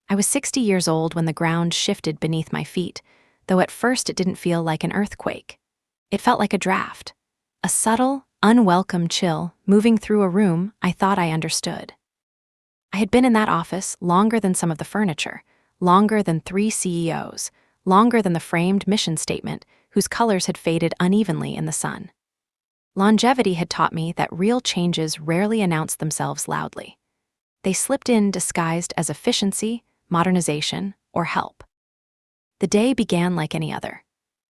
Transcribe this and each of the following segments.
I was 60 years old when the ground shifted beneath my feet, though at first it didn't feel like an earthquake. It felt like a draft, a subtle, unwelcome chill moving through a room I thought I understood. I had been in that office longer than some of the furniture, longer than 3 CEOs, longer than the framed mission statement whose colors had faded unevenly in the sun. Longevity had taught me that real changes rarely announce themselves loudly. They slipped in disguised as efficiency, modernization, or help. The day began like any other.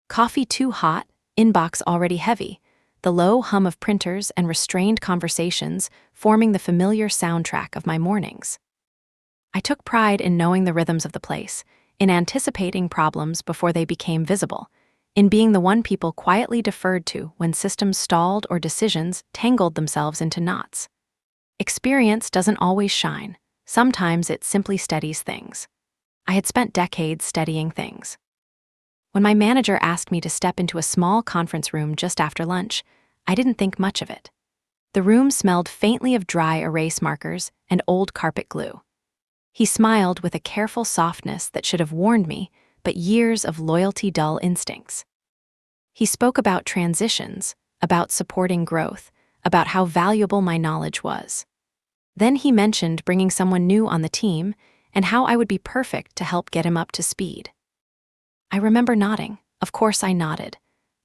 Coffee too hot, inbox already heavy, the low hum of printers and restrained conversations forming the familiar soundtrack of my mornings. I took pride in knowing the rhythms of the place, in anticipating problems before they became visible, in being the one people quietly deferred to when systems stalled or decisions tangled themselves into knots. Experience doesn't always shine. Sometimes it simply steadies things. I had spent decades steadying things. When my manager asked me to step into a small conference room just after lunch, I didn't think much of it. The room smelled faintly of dry erase markers and old carpet glue. He smiled with a careful softness that should have warned me, but years of loyalty-dull instincts. He spoke about transitions, about supporting growth, about how valuable my knowledge was. Then he mentioned bringing someone new on the team and how I would be perfect to help get him up to speed. I remember nodding. Of course I nodded.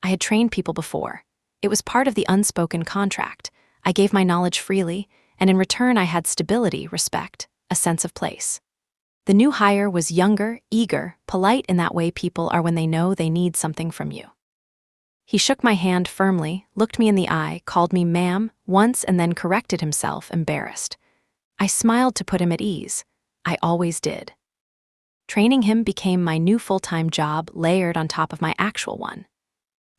I had trained people before. It was part of the unspoken contract. I gave my knowledge freely, and in return I had stability, respect, a sense of place. The new hire was younger, eager, polite in that way people are when they know they need something from you. He shook my hand firmly, looked me in the eye, called me ma'am once and then corrected himself, embarrassed. I smiled to put him at ease. I always did. Training him became my new full-time job layered on top of my actual one.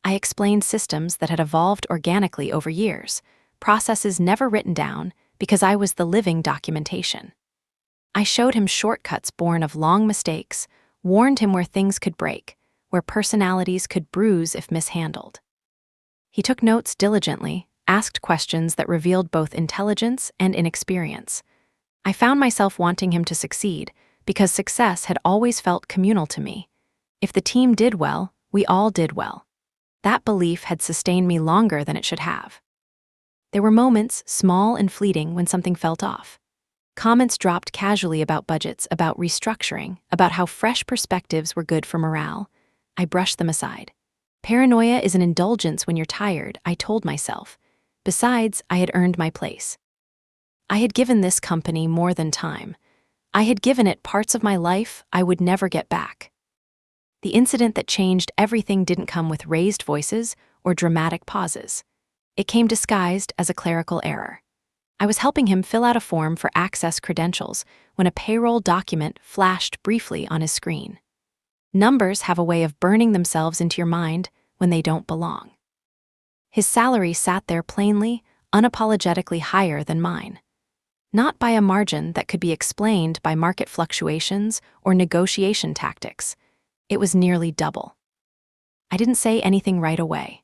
I explained systems that had evolved organically over years, processes never written down because I was the living documentation. I showed him shortcuts born of long mistakes, warned him where things could break, where personalities could bruise if mishandled. He took notes diligently, asked questions that revealed both intelligence and inexperience. I found myself wanting him to succeed because success had always felt communal to me. If the team did well, we all did well. That belief had sustained me longer than it should have. There were moments, small and fleeting, when something felt off. Comments dropped casually about budgets, about restructuring, about how fresh perspectives were good for morale. I brushed them aside. Paranoia is an indulgence when you're tired, I told myself. Besides, I had earned my place. I had given this company more than time. I had given it parts of my life I would never get back. The incident that changed everything didn't come with raised voices or dramatic pauses. It came disguised as a clerical error. I was helping him fill out a form for access credentials when a payroll document flashed briefly on his screen. Numbers have a way of burning themselves into your mind when they don't belong. His salary sat there plainly, unapologetically higher than mine. Not by a margin that could be explained by market fluctuations or negotiation tactics. It was nearly double. I didn't say anything right away.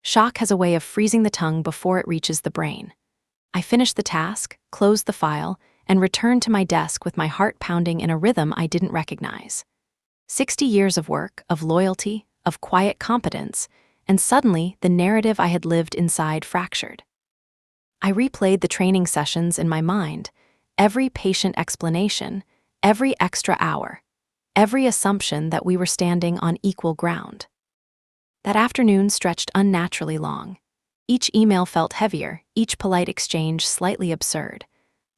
Shock has a way of freezing the tongue before it reaches the brain. I finished the task, closed the file, and returned to my desk with my heart pounding in a rhythm I didn't recognize. 60 years of work, of loyalty, of quiet competence, and suddenly the narrative I had lived inside fractured. I replayed the training sessions in my mind, every patient explanation, every extra hour, every assumption that we were standing on equal ground. That afternoon stretched unnaturally long. Each email felt heavier, each polite exchange slightly absurd.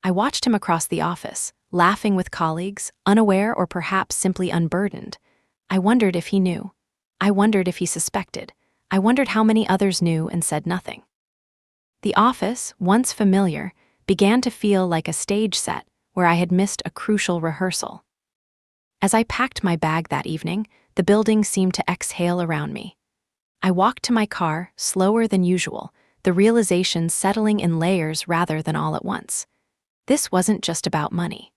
I watched him across the office, laughing with colleagues, unaware or perhaps simply unburdened. I wondered if he knew. I wondered if he suspected. I wondered how many others knew and said nothing. The office, once familiar, began to feel like a stage set where I had missed a crucial rehearsal. As I packed my bag that evening, the building seemed to exhale around me. I walked to my car, slower than usual, the realization settling in layers rather than all at once. This wasn't just about money.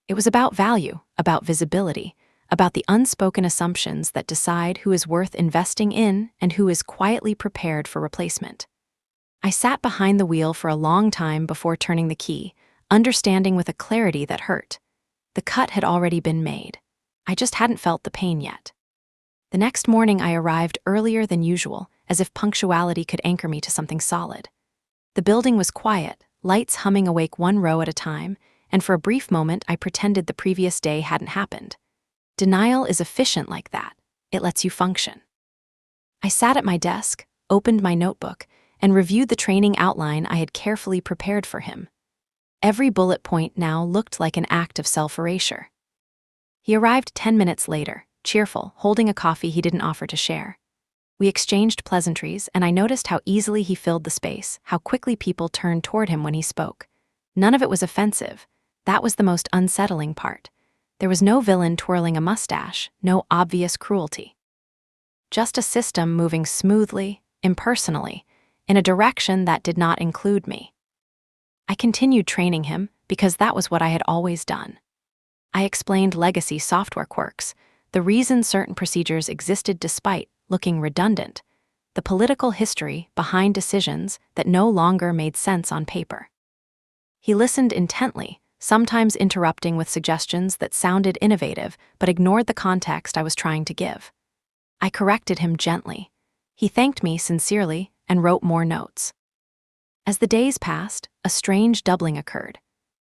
It was about value, about visibility, about the unspoken assumptions that decide who is worth investing in and who is quietly prepared for replacement. I sat behind the wheel for a long time before turning the key, understanding with a clarity that hurt. The cut had already been made. I just hadn't felt the pain yet. The next morning I arrived earlier than usual, as if punctuality could anchor me to something solid. The building was quiet, lights humming awake one row at a time, and for a brief moment I pretended the previous day hadn't happened. Denial is efficient like that. It lets you function. I sat at my desk, opened my notebook, and reviewed the training outline I had carefully prepared for him. Every bullet point now looked like an act of self-erasure. He arrived 10 minutes later, cheerful, holding a coffee he didn't offer to share. We exchanged pleasantries, and I noticed how easily he filled the space, how quickly people turned toward him when he spoke. None of it was offensive. That was the most unsettling part. There was no villain twirling a mustache, no obvious cruelty. Just a system moving smoothly, impersonally, in a direction that did not include me. I continued training him because that was what I had always done. I explained legacy software quirks, the reason certain procedures existed despite looking redundant, the political history behind decisions that no longer made sense on paper. He listened intently, sometimes interrupting with suggestions that sounded innovative but ignored the context I was trying to give. I corrected him gently. He thanked me sincerely and wrote more notes. As the days passed, a strange doubling occurred.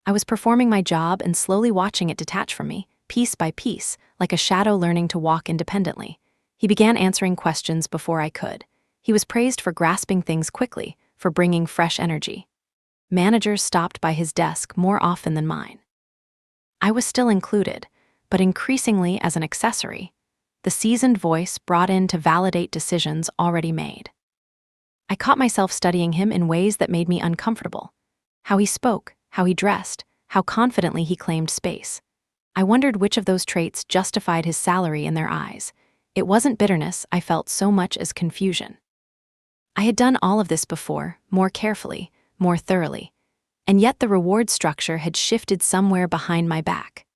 I was performing my job and slowly watching it detach from me, piece by piece, like a shadow learning to walk independently. He began answering questions before I could. He was praised for grasping things quickly, for bringing fresh energy. Managers stopped by his desk more often than mine. I was still included, but increasingly as an accessory, the seasoned voice brought in to validate decisions already made. I caught myself studying him in ways that made me uncomfortable. How he spoke, how he dressed, how confidently he claimed space. I wondered which of those traits justified his salary in their eyes. It wasn't bitterness I felt so much as confusion. I had done all of this before, more carefully, more thoroughly, and yet the reward structure had shifted somewhere behind my back.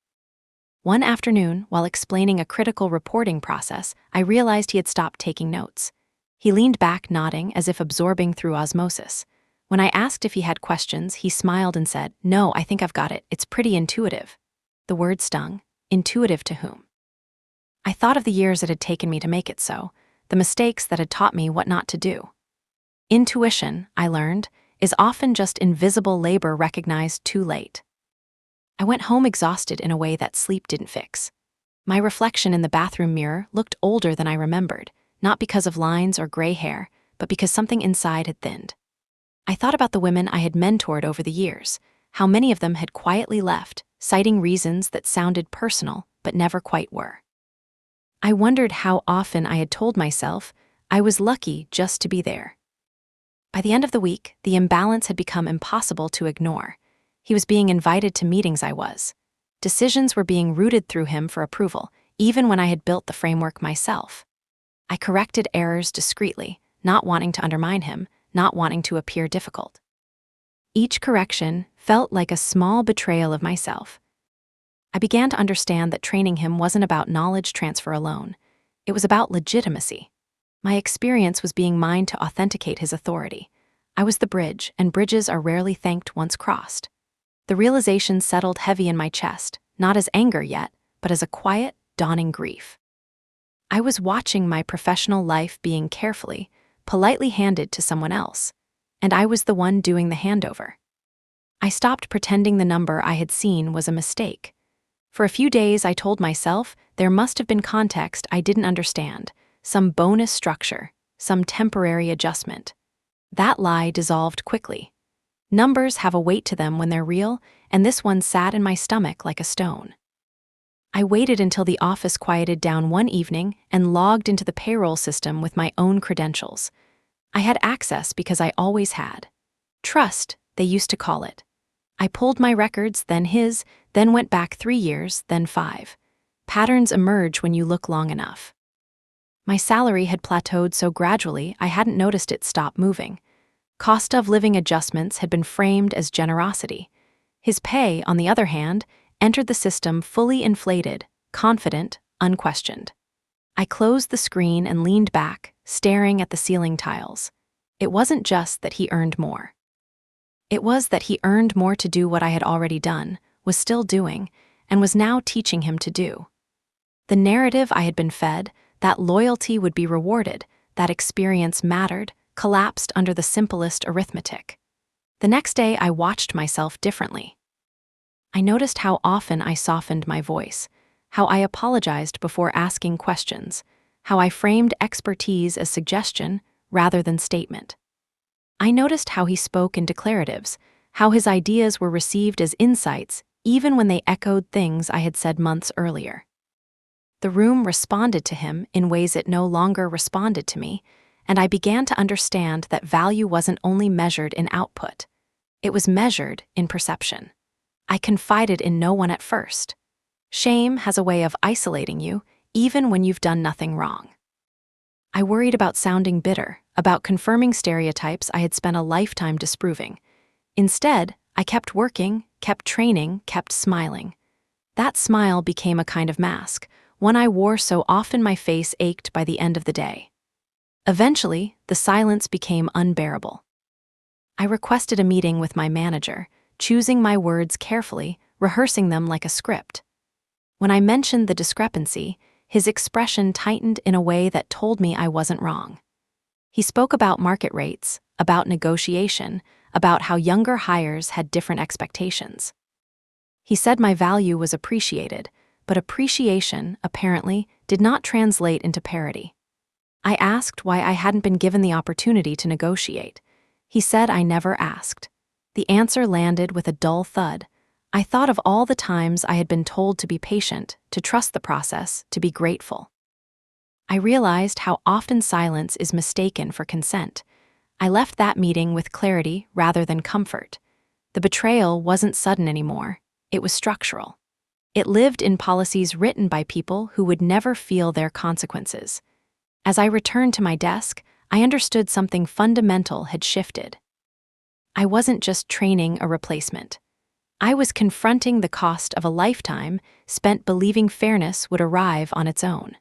One afternoon, while explaining a critical reporting process, I realized he had stopped taking notes. He leaned back, nodding as if absorbing through osmosis. When I asked if he had questions, he smiled and said, "No, I think I've got it. It's pretty intuitive." The word stung. Intuitive to whom? I thought of the years it had taken me to make it so, the mistakes that had taught me what not to do. Intuition, I learned, is often just invisible labor recognized too late. I went home exhausted in a way that sleep didn't fix. My reflection in the bathroom mirror looked older than I remembered, not because of lines or gray hair, but because something inside had thinned. I thought about the women I had mentored over the years, how many of them had quietly left, citing reasons that sounded personal but never quite were. I wondered how often I had told myself I was lucky just to be there. By the end of the week, the imbalance had become impossible to ignore. He was being invited to meetings I was. Decisions were being routed through him for approval, even when I had built the framework myself. I corrected errors discreetly, not wanting to undermine him, not wanting to appear difficult. Each correction felt like a small betrayal of myself. I began to understand that training him wasn't about knowledge transfer alone. It was about legitimacy. My experience was being mine to authenticate his authority. I was the bridge, and bridges are rarely thanked once crossed. The realization settled heavy in my chest, not as anger yet, but as a quiet, dawning grief. I was watching my professional life being carefully, politely handed to someone else, and I was the one doing the handover. I stopped pretending the number I had seen was a mistake. For a few days, I told myself there must have been context I didn't understand, some bonus structure, some temporary adjustment. That lie dissolved quickly. Numbers have a weight to them when they're real, and this one sat in my stomach like a stone. I waited until the office quieted down one evening and logged into the payroll system with my own credentials. I had access because I always had. Trust, they used to call it. I pulled my records, then his, then went back 3 years, then 5. Patterns emerge when you look long enough. My salary had plateaued so gradually I hadn't noticed it stop moving. Cost of living adjustments had been framed as generosity. His pay, on the other hand, entered the system fully inflated, confident, unquestioned. I closed the screen and leaned back, staring at the ceiling tiles. It wasn't just that he earned more. It was that he earned more to do what I had already done, was still doing, and was now teaching him to do. The narrative I had been fed, that loyalty would be rewarded, that experience mattered, collapsed under the simplest arithmetic. The next day, I watched myself differently. I noticed how often I softened my voice, how I apologized before asking questions, how I framed expertise as suggestion rather than statement. I noticed how he spoke in declaratives, how his ideas were received as insights even when they echoed things I had said months earlier. The room responded to him in ways it no longer responded to me, and I began to understand that value wasn't only measured in output. It was measured in perception. I confided in no one at first. Shame has a way of isolating you, even when you've done nothing wrong. I worried about sounding bitter, about confirming stereotypes I had spent a lifetime disproving. Instead, I kept working, kept training, kept smiling. That smile became a kind of mask, one I wore so often my face ached by the end of the day. Eventually, the silence became unbearable. I requested a meeting with my manager, choosing my words carefully, rehearsing them like a script. When I mentioned the discrepancy, his expression tightened in a way that told me I wasn't wrong. He spoke about market rates, about negotiation, about how younger hires had different expectations. He said my value was appreciated, but appreciation, apparently, did not translate into parity. I asked why I hadn't been given the opportunity to negotiate. He said I never asked. The answer landed with a dull thud. I thought of all the times I had been told to be patient, to trust the process, to be grateful. I realized how often silence is mistaken for consent. I left that meeting with clarity rather than comfort. The betrayal wasn't sudden anymore. It was structural. It lived in policies written by people who would never feel their consequences. As I returned to my desk, I understood something fundamental had shifted. I wasn't just training a replacement. I was confronting the cost of a lifetime spent believing fairness would arrive on its own.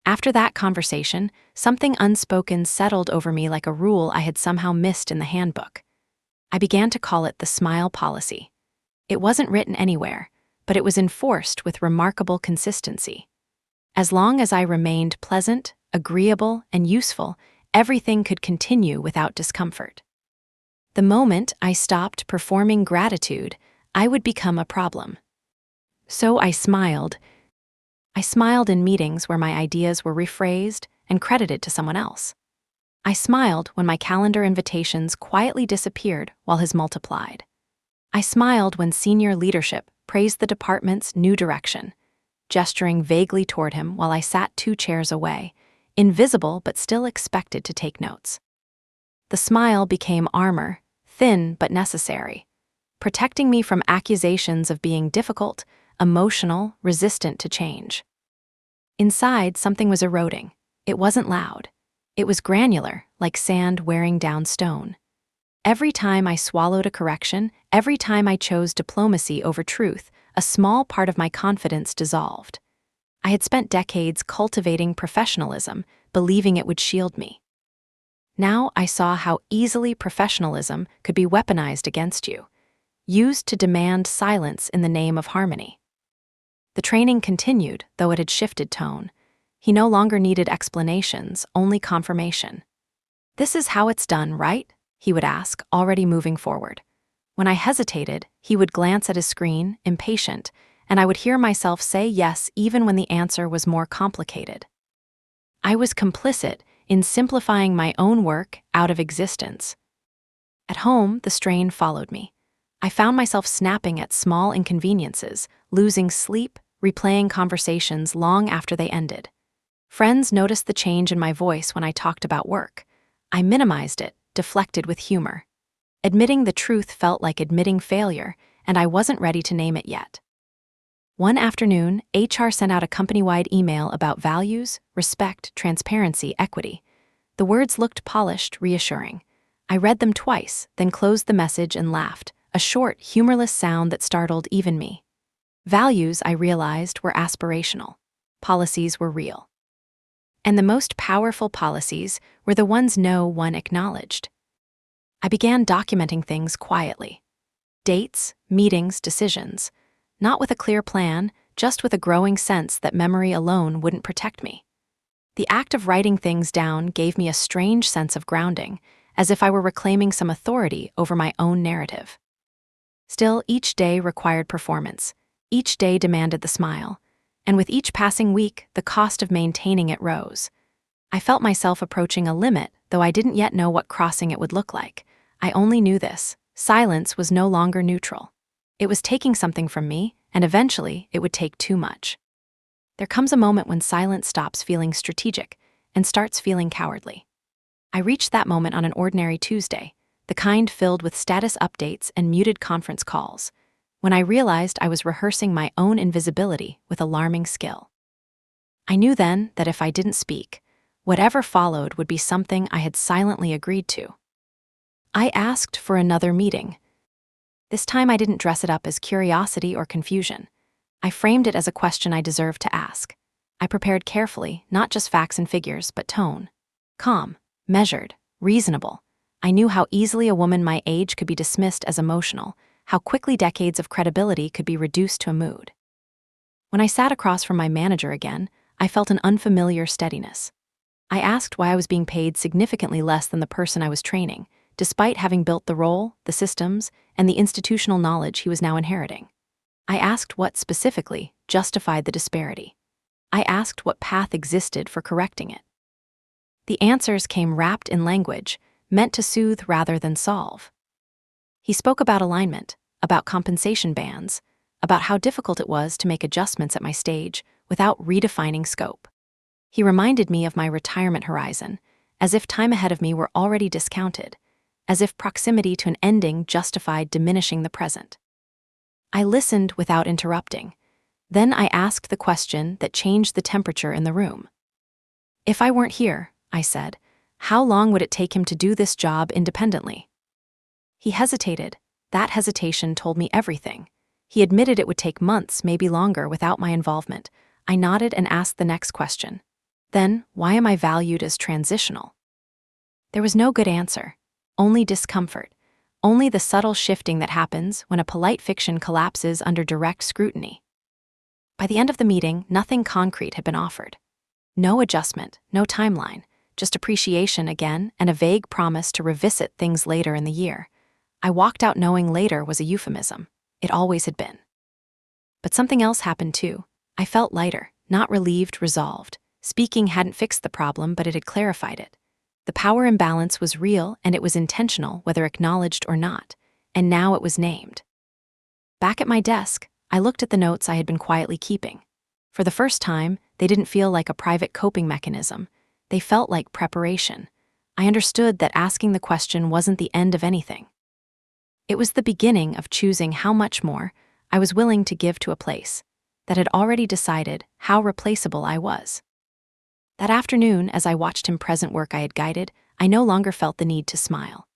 After that conversation, something unspoken settled over me like a rule I had somehow missed in the handbook. I began to call it the smile policy. It wasn't written anywhere, but it was enforced with remarkable consistency. As long as I remained pleasant, agreeable, and useful, everything could continue without discomfort. The moment I stopped performing gratitude, I would become a problem. So I smiled. I smiled in meetings where my ideas were rephrased and credited to someone else. I smiled when my calendar invitations quietly disappeared while his multiplied. I smiled when senior leadership praised the department's new direction, gesturing vaguely toward him while I sat 2 chairs away, invisible but still expected to take notes. The smile became armor, thin but necessary, protecting me from accusations of being difficult, emotional, resistant to change. Inside, something was eroding. It wasn't loud. It was granular, like sand wearing down stone. Every time I swallowed a correction, every time I chose diplomacy over truth, a small part of my confidence dissolved. I had spent decades cultivating professionalism, believing it would shield me. Now I saw how easily professionalism could be weaponized against you, used to demand silence in the name of harmony. The training continued, though it had shifted tone. He no longer needed explanations, only confirmation. "This is how it's done, right?" he would ask, already moving forward. When I hesitated, he would glance at his screen, impatient, and I would hear myself say yes even when the answer was more complicated. I was complicit in simplifying my own work out of existence. At home, the strain followed me. I found myself snapping at small inconveniences, losing sleep, replaying conversations long after they ended. Friends noticed the change in my voice when I talked about work. I minimized it, deflected with humor. Admitting the truth felt like admitting failure, and I wasn't ready to name it yet. One afternoon, HR sent out a company-wide email about values, respect, transparency, equity. The words looked polished, reassuring. I read them twice, then closed the message and laughed, a short, humorless sound that startled even me. Values, I realized, were aspirational. Policies were real. And the most powerful policies were the ones no one acknowledged. I began documenting things quietly. Dates, meetings, decisions. Not with a clear plan, just with a growing sense that memory alone wouldn't protect me. The act of writing things down gave me a strange sense of grounding, as if I were reclaiming some authority over my own narrative. Still, each day required performance. Each day demanded the smile. And with each passing week, the cost of maintaining it rose. I felt myself approaching a limit, though I didn't yet know what crossing it would look like. I only knew this: silence was no longer neutral. It was taking something from me, and eventually it would take too much. There comes a moment when silence stops feeling strategic and starts feeling cowardly. I reached that moment on an ordinary Tuesday, the kind filled with status updates and muted conference calls, when I realized I was rehearsing my own invisibility with alarming skill. I knew then that if I didn't speak, whatever followed would be something I had silently agreed to. I asked for another meeting. This time I didn't dress it up as curiosity or confusion. I framed it as a question I deserved to ask. I prepared carefully, not just facts and figures, but tone. Calm, measured, reasonable. I knew how easily a woman my age could be dismissed as emotional, how quickly decades of credibility could be reduced to a mood. When I sat across from my manager again, I felt an unfamiliar steadiness. I asked why I was being paid significantly less than the person I was training, despite having built the role, the systems, and the institutional knowledge he was now inheriting. I asked what, specifically, justified the disparity. I asked what path existed for correcting it. The answers came wrapped in language, meant to soothe rather than solve. He spoke about alignment, about compensation bands, about how difficult it was to make adjustments at my stage without redefining scope. He reminded me of my retirement horizon, as if time ahead of me were already discounted, as if proximity to an ending justified diminishing the present. I listened without interrupting. Then I asked the question that changed the temperature in the room. If I weren't here, I said, how long would it take him to do this job independently? He hesitated. That hesitation told me everything. He admitted it would take months, maybe longer, without my involvement. I nodded and asked the next question. Then, why am I valued as transitional? There was no good answer, only discomfort. Only the subtle shifting that happens when a polite fiction collapses under direct scrutiny. By the end of the meeting, nothing concrete had been offered. No adjustment, no timeline, just appreciation again and a vague promise to revisit things later in the year. I walked out knowing later was a euphemism. It always had been. But something else happened too. I felt lighter, not relieved, resolved. Speaking hadn't fixed the problem, but it had clarified it. The power imbalance was real and it was intentional, whether acknowledged or not, and now it was named. Back at my desk, I looked at the notes I had been quietly keeping. For the first time, they didn't feel like a private coping mechanism. They felt like preparation. I understood that asking the question wasn't the end of anything. It was the beginning of choosing how much more I was willing to give to a place that had already decided how replaceable I was. That afternoon, as I watched him present work I had guided, I no longer felt the need to smile.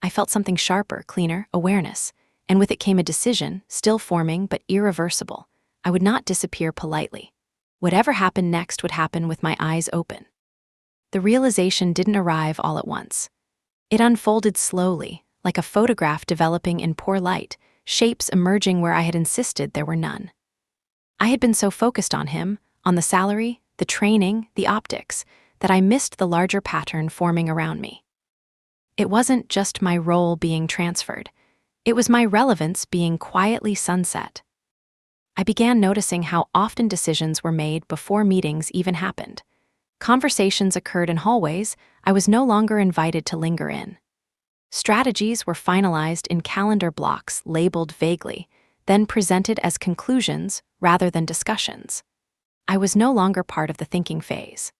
I felt something sharper, cleaner, awareness, and with it came a decision, still forming but irreversible. I would not disappear politely. Whatever happened next would happen with my eyes open. The realization didn't arrive all at once. It unfolded slowly, like a photograph developing in poor light, shapes emerging where I had insisted there were none. I had been so focused on him, on the salary, the training, the optics, that I missed the larger pattern forming around me. It wasn't just my role being transferred. It was my relevance being quietly sunset. I began noticing how often decisions were made before meetings even happened. Conversations occurred in hallways I was no longer invited to linger in. Strategies were finalized in calendar blocks labeled vaguely, then presented as conclusions rather than discussions. I was no longer part of the thinking phase.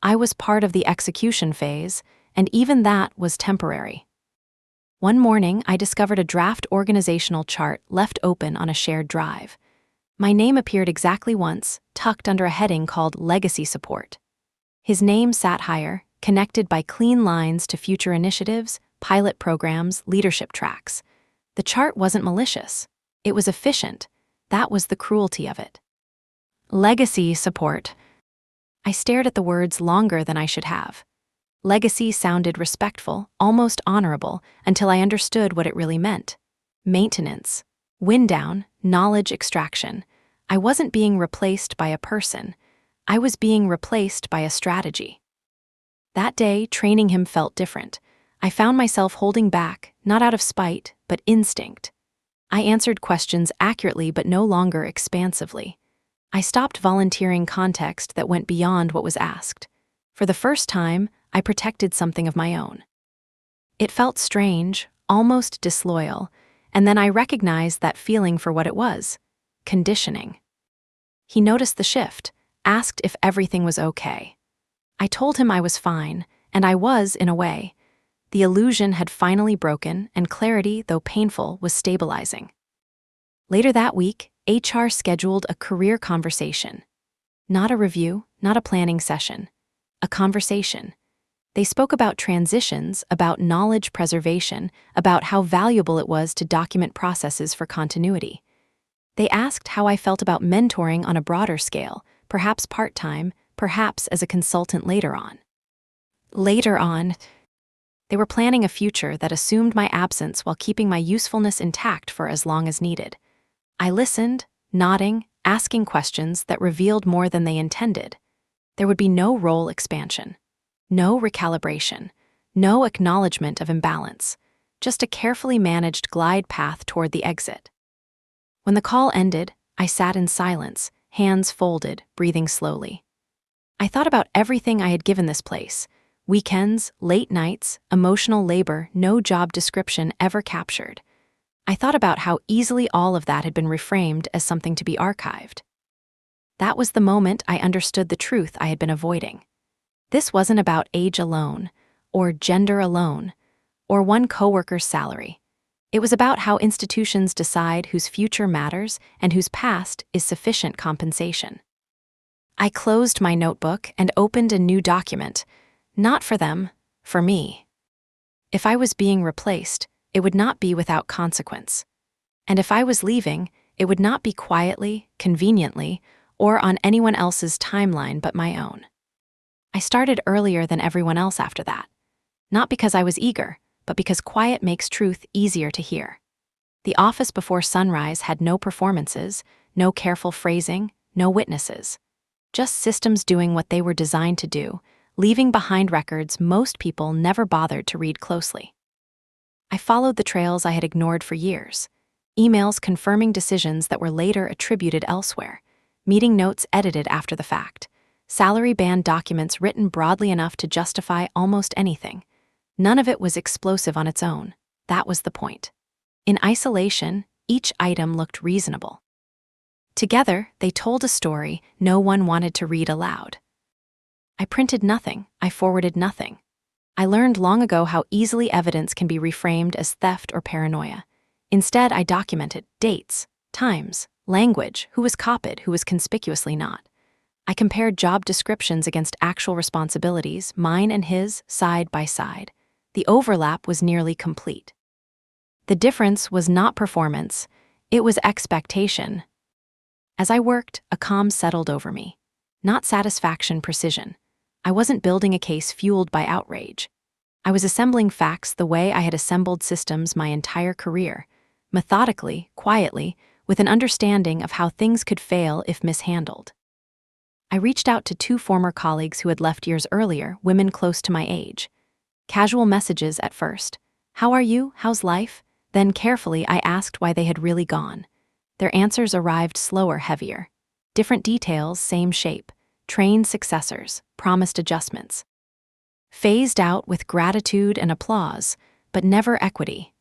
I was part of the execution phase, and even that was temporary. One morning, I discovered a draft organizational chart left open on a shared drive. My name appeared exactly once, tucked under a heading called Legacy Support. His name sat higher, connected by clean lines to future initiatives, pilot programs, leadership tracks. The chart wasn't malicious. It was efficient. That was the cruelty of it. Legacy support. I stared at the words longer than I should have. Legacy sounded respectful, almost honorable, until I understood what it really meant. Maintenance. Wind down, knowledge extraction. I wasn't being replaced by a person. I was being replaced by a strategy. That day, training him felt different. I found myself holding back, not out of spite, but instinct. I answered questions accurately but no longer expansively. I stopped volunteering context that went beyond what was asked. For the first time, I protected something of my own. It felt strange, almost disloyal, and then I recognized that feeling for what it was: conditioning. He noticed the shift, asked if everything was okay. I told him I was fine, and I was in a way. The illusion had finally broken, and clarity, though painful, was stabilizing. Later that week, HR scheduled a career conversation. Not a review, not a planning session. A conversation. They spoke about transitions, about knowledge preservation, about how valuable it was to document processes for continuity. They asked how I felt about mentoring on a broader scale, perhaps part-time, perhaps as a consultant later on. Later on, they were planning a future that assumed my absence while keeping my usefulness intact for as long as needed. I listened, nodding, asking questions that revealed more than they intended. There would be no role expansion, no recalibration, no acknowledgement of imbalance, just a carefully managed glide path toward the exit. When the call ended, I sat in silence, hands folded, breathing slowly. I thought about everything I had given this place: weekends, late nights, emotional labor no job description ever captured. I thought about how easily all of that had been reframed as something to be archived. That was the moment I understood the truth I had been avoiding. This wasn't about age alone, or gender alone, or one coworker's salary. It was about how institutions decide whose future matters and whose past is sufficient compensation. I closed my notebook and opened a new document. Not for them, for me. If I was being replaced, it would not be without consequence. And if I was leaving, it would not be quietly, conveniently, or on anyone else's timeline but my own. I started earlier than everyone else after that. Not because I was eager, but because quiet makes truth easier to hear. The office before sunrise had no performances, no careful phrasing, no witnesses. Just systems doing what they were designed to do, leaving behind records most people never bothered to read closely. I followed the trails I had ignored for years. Emails confirming decisions that were later attributed elsewhere. Meeting notes edited after the fact. Salary band documents written broadly enough to justify almost anything. None of it was explosive on its own. That was the point. In isolation, each item looked reasonable. Together, they told a story no one wanted to read aloud. I printed nothing, I forwarded nothing. I learned long ago how easily evidence can be reframed as theft or paranoia. Instead, I documented dates, times, language, who was copied, who was conspicuously not. I compared job descriptions against actual responsibilities, mine and his, side by side. The overlap was nearly complete. The difference was not performance, it was expectation. As I worked, a calm settled over me. Not satisfaction, precision. I wasn't building a case fueled by outrage. I was assembling facts the way I had assembled systems my entire career, methodically, quietly, with an understanding of how things could fail if mishandled. I reached out to 2 former colleagues who had left years earlier, women close to my age. Casual messages at first. How are you? How's life? Then carefully I asked why they had really gone. Their answers arrived slower, heavier. Different details, same shape. Trained successors, promised adjustments. Phased out with gratitude and applause, but never equity.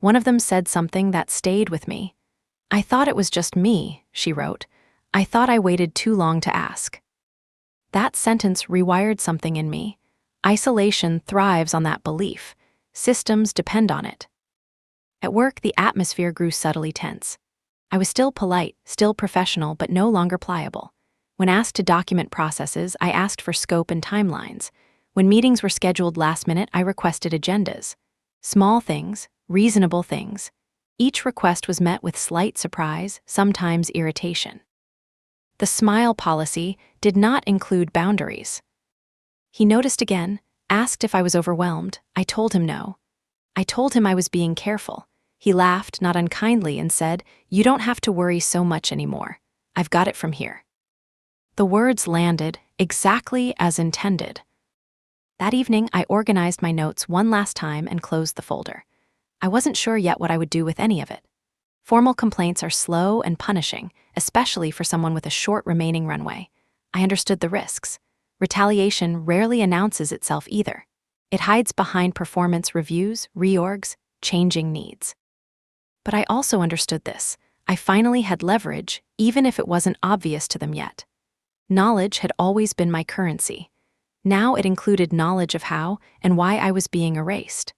One of them said something that stayed with me. I thought it was just me, she wrote. I thought I waited too long to ask. That sentence rewired something in me. Isolation thrives on that belief. Systems depend on it. At work, the atmosphere grew subtly tense. I was still polite, still professional, but no longer pliable. When asked to document processes, I asked for scope and timelines. When meetings were scheduled last minute, I requested agendas. Small things, reasonable things. Each request was met with slight surprise, sometimes irritation. The smile policy did not include boundaries. He noticed again, asked if I was overwhelmed. I told him no. I told him I was being careful. He laughed, not unkindly, and said, "You don't have to worry so much anymore. I've got it from here." The words landed exactly as intended. That evening, I organized my notes one last time and closed the folder. I wasn't sure yet what I would do with any of it. Formal complaints are slow and punishing, especially for someone with a short remaining runway. I understood the risks. Retaliation rarely announces itself either. It hides behind performance reviews, reorgs, changing needs. But I also understood this. I finally had leverage, even if it wasn't obvious to them yet. Knowledge had always been my currency. Now it included knowledge of how and why I was being erased.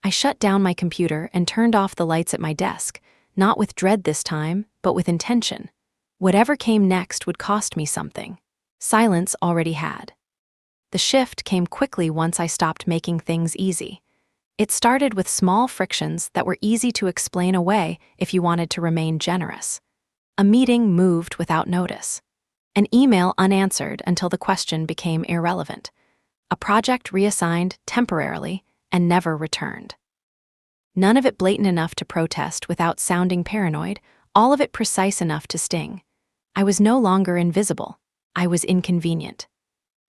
I shut down my computer and turned off the lights at my desk, not with dread this time, but with intention. Whatever came next would cost me something. Silence already had. The shift came quickly once I stopped making things easy. It started with small frictions that were easy to explain away if you wanted to remain generous. A meeting moved without notice. An email unanswered until the question became irrelevant. A project reassigned temporarily and never returned. None of it blatant enough to protest without sounding paranoid, all of it precise enough to sting. I was no longer invisible. I was inconvenient.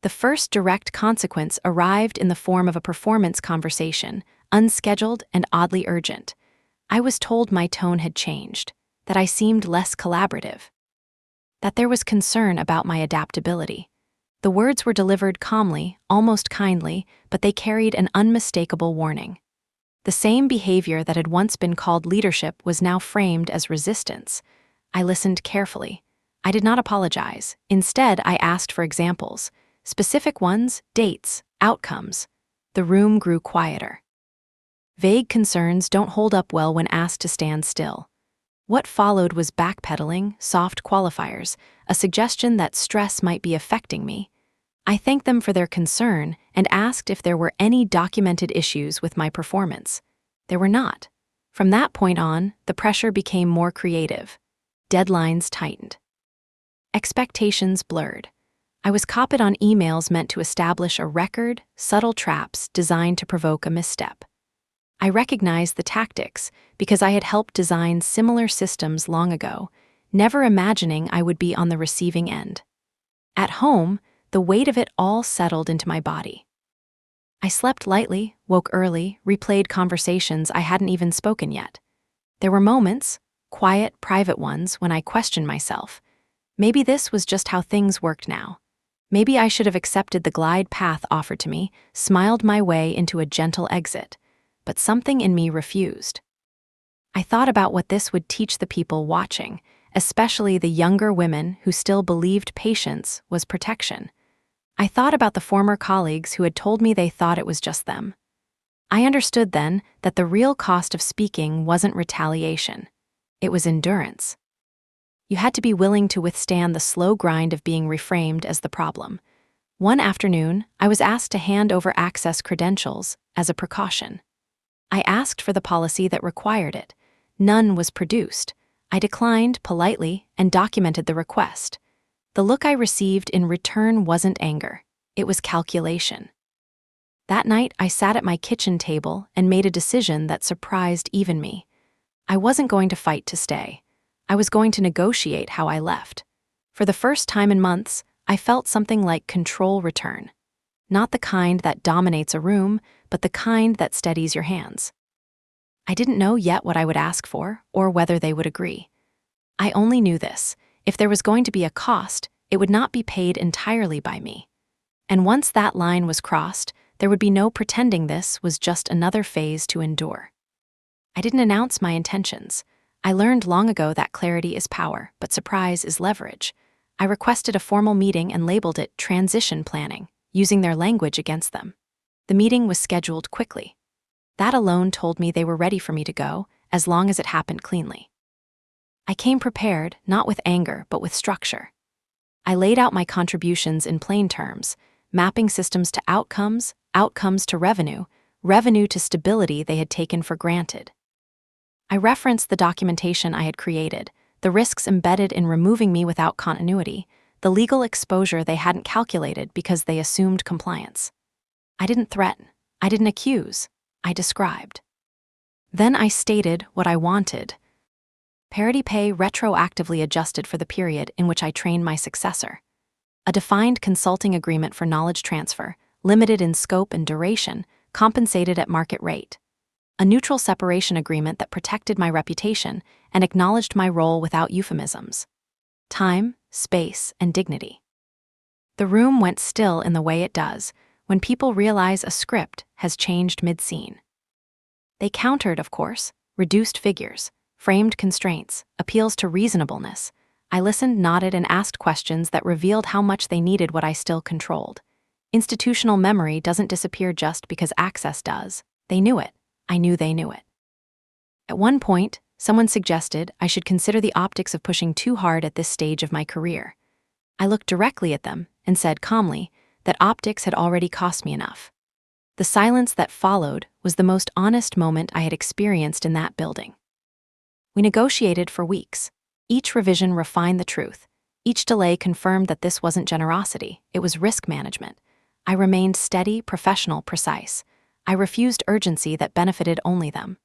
The first direct consequence arrived in the form of a performance conversation, unscheduled and oddly urgent. I was told my tone had changed, that I seemed less collaborative, that there was concern about my adaptability. The words were delivered calmly, almost kindly, but they carried an unmistakable warning. The same behavior that had once been called leadership was now framed as resistance. I listened carefully. I did not apologize. Instead, I asked for examples. Specific ones, dates, outcomes. The room grew quieter. Vague concerns don't hold up well when asked to stand still. What followed was backpedaling, soft qualifiers, a suggestion that stress might be affecting me. I thanked them for their concern and asked if there were any documented issues with my performance. There were not. From that point on, the pressure became more creative. Deadlines tightened. Expectations blurred. I was copied on emails meant to establish a record, subtle traps designed to provoke a misstep. I recognized the tactics because I had helped design similar systems long ago, never imagining I would be on the receiving end. At home, the weight of it all settled into my body. I slept lightly, woke early, replayed conversations I hadn't even spoken yet. There were moments, quiet, private ones, when I questioned myself. Maybe this was just how things worked now. Maybe I should have accepted the glide path offered to me, smiled my way into a gentle exit. But something in me refused. I thought about what this would teach the people watching, especially the younger women who still believed patience was protection. I thought about the former colleagues who had told me they thought it was just them. I understood then that the real cost of speaking wasn't retaliation. It was endurance. You had to be willing to withstand the slow grind of being reframed as the problem. One afternoon, I was asked to hand over access credentials as a precaution. I asked for the policy that required it. None was produced. I declined politely and documented the request. The look I received in return wasn't anger. It was calculation. That night, I sat at my kitchen table and made a decision that surprised even me. I wasn't going to fight to stay. I was going to negotiate how I left. For the first time in months, I felt something like control return. Not the kind that dominates a room, but the kind that steadies your hands. I didn't know yet what I would ask for, or whether they would agree. I only knew this: if there was going to be a cost, it would not be paid entirely by me. And once that line was crossed, there would be no pretending this was just another phase to endure. I didn't announce my intentions. I learned long ago that clarity is power, but surprise is leverage. I requested a formal meeting and labeled it transition planning, using their language against them. The meeting was scheduled quickly. That alone told me they were ready for me to go, as long as it happened cleanly. I came prepared, not with anger, but with structure. I laid out my contributions in plain terms, mapping systems to outcomes, outcomes to revenue, revenue to stability they had taken for granted. I referenced the documentation I had created, the risks embedded in removing me without continuity, the legal exposure they hadn't calculated because they assumed compliance. I didn't threaten. I didn't accuse. I described. Then I stated what I wanted. Parity pay retroactively adjusted for the period in which I trained my successor. A defined consulting agreement for knowledge transfer, limited in scope and duration, compensated at market rate. A neutral separation agreement that protected my reputation and acknowledged my role without euphemisms. Time, space, and dignity. The room went still in the way it does when people realize a script has changed mid-scene. They countered, of course, reduced figures, framed constraints, appeals to reasonableness. I listened, nodded, and asked questions that revealed how much they needed what I still controlled. Institutional memory doesn't disappear just because access does. They knew it. I knew they knew it. At one point, someone suggested I should consider the optics of pushing too hard at this stage of my career. I looked directly at them and said calmly that optics had already cost me enough. The silence that followed was the most honest moment I had experienced in that building. We negotiated for weeks. Each revision refined the truth. Each delay confirmed that this wasn't generosity, it was risk management. I remained steady, professional, precise. I refused urgency that benefited only them.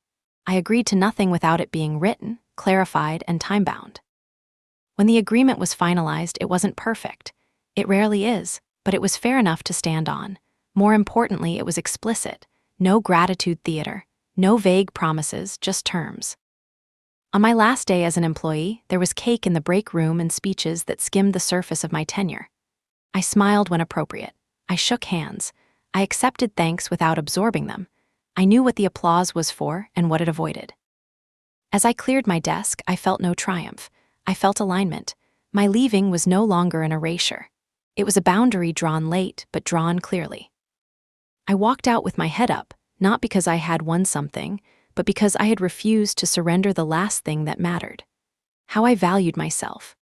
I agreed to nothing without it being written, clarified, and time-bound. When the agreement was finalized, it wasn't perfect. It rarely is, but it was fair enough to stand on. More importantly, it was explicit. No gratitude theater, no vague promises, just terms. On my last day as an employee, there was cake in the break room and speeches that skimmed the surface of my tenure. I smiled when appropriate. I shook hands. I accepted thanks without absorbing them. I knew what the applause was for and what it avoided. As I cleared my desk, I felt no triumph. I felt alignment. My leaving was no longer an erasure. It was a boundary drawn late, but drawn clearly. I walked out with my head up, not because I had won something, but because I had refused to surrender the last thing that mattered. How I valued myself.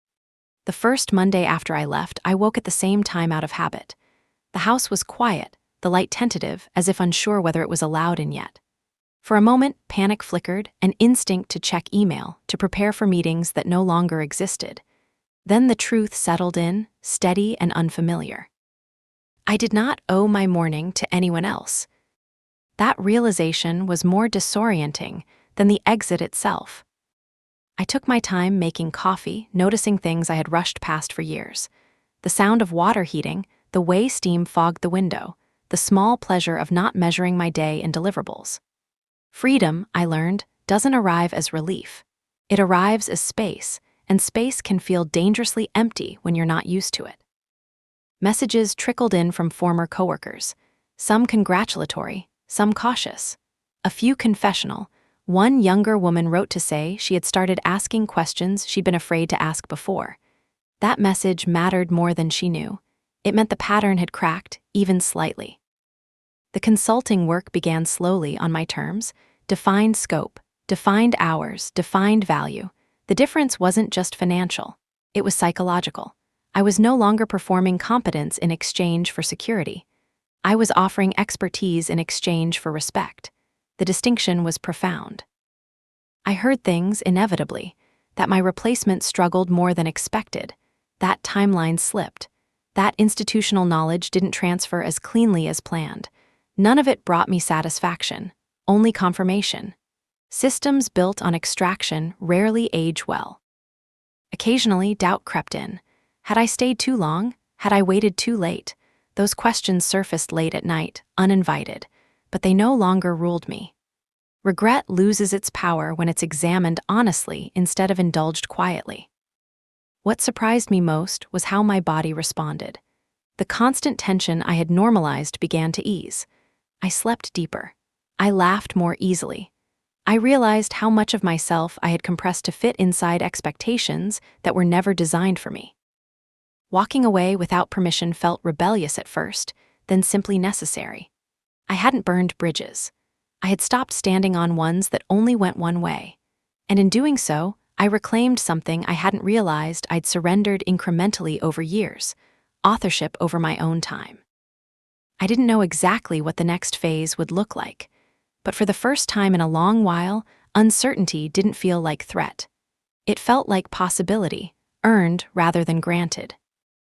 The first Monday after I left, I woke at the same time out of habit. The house was quiet, the light tentative, as if unsure whether it was allowed in yet. For a moment, panic flickered, an instinct to check email, to prepare for meetings that no longer existed. Then the truth settled in, steady and unfamiliar. I did not owe my morning to anyone else. That realization was more disorienting than the exit itself. I took my time making coffee, noticing things I had rushed past for years. The sound of water heating, the way steam fogged the window, the small pleasure of not measuring my day in deliverables. Freedom, I learned, doesn't arrive as relief. It arrives as space, and space can feel dangerously empty when you're not used to it. Messages trickled in from former coworkers, some congratulatory, some cautious. A few confessional. One younger woman wrote to say she had started asking questions she'd been afraid to ask before. That message mattered more than she knew. It meant the pattern had cracked, even slightly. The consulting work began slowly on my terms, defined scope, defined hours, defined value. The difference wasn't just financial. It was psychological. I was no longer performing competence in exchange for security. I was offering expertise in exchange for respect. The distinction was profound. I heard things, inevitably, that my replacement struggled more than expected, that timeline slipped, that institutional knowledge didn't transfer as cleanly as planned. None of it brought me satisfaction, only confirmation. Systems built on extraction rarely age well. Occasionally, doubt crept in. Had I stayed too long? Had I waited too late? Those questions surfaced late at night, uninvited, but they no longer ruled me. Regret loses its power when it's examined honestly instead of indulged quietly. What surprised me most was how my body responded. The constant tension I had normalized began to ease. I slept deeper. I laughed more easily. I realized how much of myself I had compressed to fit inside expectations that were never designed for me. Walking away without permission felt rebellious at first, then simply necessary. I hadn't burned bridges. I had stopped standing on ones that only went one way. And in doing so, I reclaimed something I hadn't realized I'd surrendered incrementally over years: authorship over my own time. I didn't know exactly what the next phase would look like, but for the first time in a long while, uncertainty didn't feel like threat. It felt like possibility, earned rather than granted.